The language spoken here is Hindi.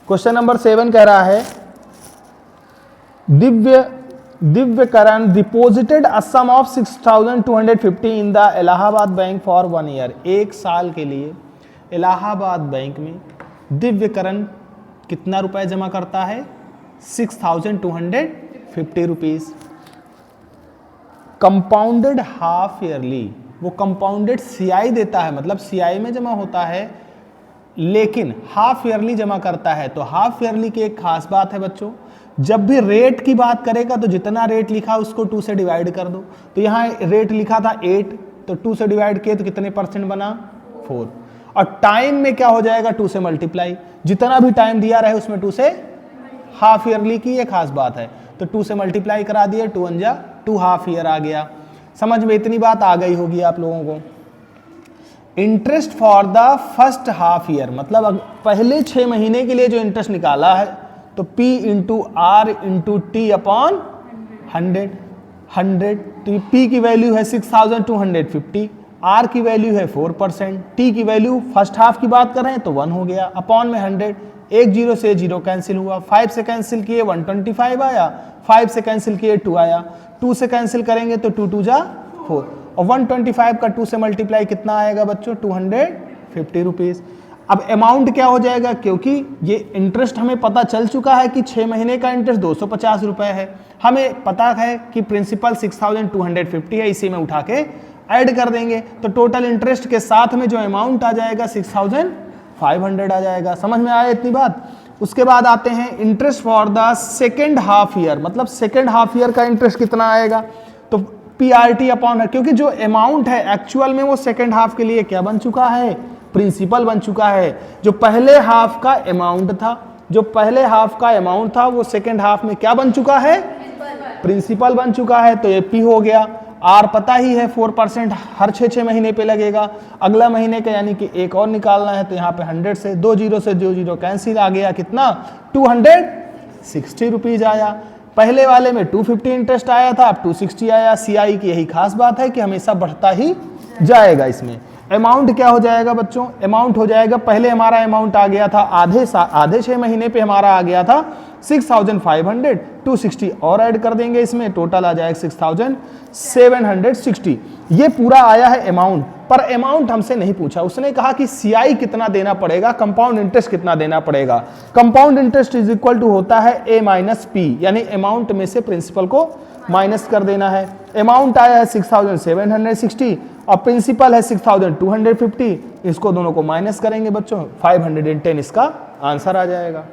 क्वेश्चन नंबर 7 कह रहा है Divyakaran deposited a sum of 6250 in the Allahabad bank for 1 year. 1 साल के लिए इलाहाबाद बैंक में दिव्यकरण कितना रुपए जमा करता है? 6250 रुपीज। कंपाउंडेड हाफ ईयरली, वो कंपाउंडेड सीआई देता है, मतलब सीआई में जमा होता है, लेकिन हाफ ईयरली जमा करता है। तो हाफ ईयरली की एक खास बात है बच्चों, जब भी रेट की बात करेगा तो जितना रेट लिखा उसको 2 से डिवाइड कर दो। तो यहाँ रेट लिखा था 8, तो 2 से डिवाइड किए तो कितने परसेंट बना? 4। और टाइम में क्या हो जाएगा? 2 से मल्टीप्लाई, जितना भी टाइम दिया रहे उसमें 2 से, हाफ ईयरली की ये खास बात है। तो 2 से मल्टीप्लाई करा दिए, 2 × 2 हाफ ईयर आ गया। समझ में इतनी बात आ गई होगी आप लोगों को। Interest for the first half year, मतलब पहले 6 महीने के लिए जो इंटरेस्ट निकाला है तो P × R × T अपॉन 100। तो P की वैल्यू है 6250, R की वैल्यू है 4%, T की वैल्यू फर्स्ट हाफ की बात कर रहे हैं तो 1 हो गया, अपॉन में 100। 1 0 से 0 कैंसिल हुआ, 5 से कैंसिल किए 125 आया, 5 से कैंसिल किए 2 आया, 2 से कैंसिल करेंगे तो 2 2 जा 4, और 125 का 2 से मल्टीप्लाई कितना आएगा बच्चों? 250 रुपीज। अब अमाउंट क्या हो जाएगा? क्योंकि ये इंटरेस्ट हमें पता चल चुका है कि 6 महीने का इंटरेस्ट 250 रुपए है, हमें पता है कि प्रिंसिपल 6250 है, इसी में उठा के ऐड कर देंगे तो टोटल इंटरेस्ट के साथ में जो अमाउंट आ जाएगा 6500 आ जाएगा। समझ में आया इतनी बात? उसके बाद आते हैं interest for the second half year, मतलब सेकेंड हाफ ईयर का इंटरेस्ट कितना आएगा? तो PRT अपॉन, क्योंकि जो अमाउंट है एक्चुअल में वो सेकेंड हाफ के लिए क्या बन चुका है? प्रिंसिपल बन चुका है। जो पहले हाफ का अमाउंट था, जो पहले हाफ का अमाउंट था वो सेकेंड हाफ में क्या बन चुका है? प्रिंसिपल बन चुका है। तो ये P हो गया। R पता ही है 4% हर 6 महीने पे लगेगा, अगला महीने का यानी कि एक और निकालना है, तो यहाँ पे 100 से 2 0 से 2 0 कैंसिल, आ गया कितना? 260 रुपीज आया। पहले वाले में 250 इंटरेस्ट आया था, अब 260 आया। CI की यही खास बात है कि हमेशा बढ़ता ही जाएगा। इसमें अमाउंट क्या हो जाएगा बच्चों? अमाउंट हो जाएगा, पहले हमारा अमाउंट आ गया था आधे 6 महीने पे हमारा आ गया था 6500, 260 और ऐड कर देंगे इसमें, टोटल आ जाएगा 6760। ये पूरा आया है अमाउंट, पर अमाउंट हमसे नहीं पूछा, उसने कहा कि CI कितना देना पड़ेगा, कंपाउंड इंटरेस्ट कितना देना पड़ेगा। Compound interest is equal to होता है A - P, यानी अमाउंट में से प्रिंसिपल को माइनस कर देना है। अमाउंट आया है 6760 और प्रिंसिपल है 6250, इसको दोनों को माइनस करेंगे बच्चों, 510 इसका आंसर आ जाएगा।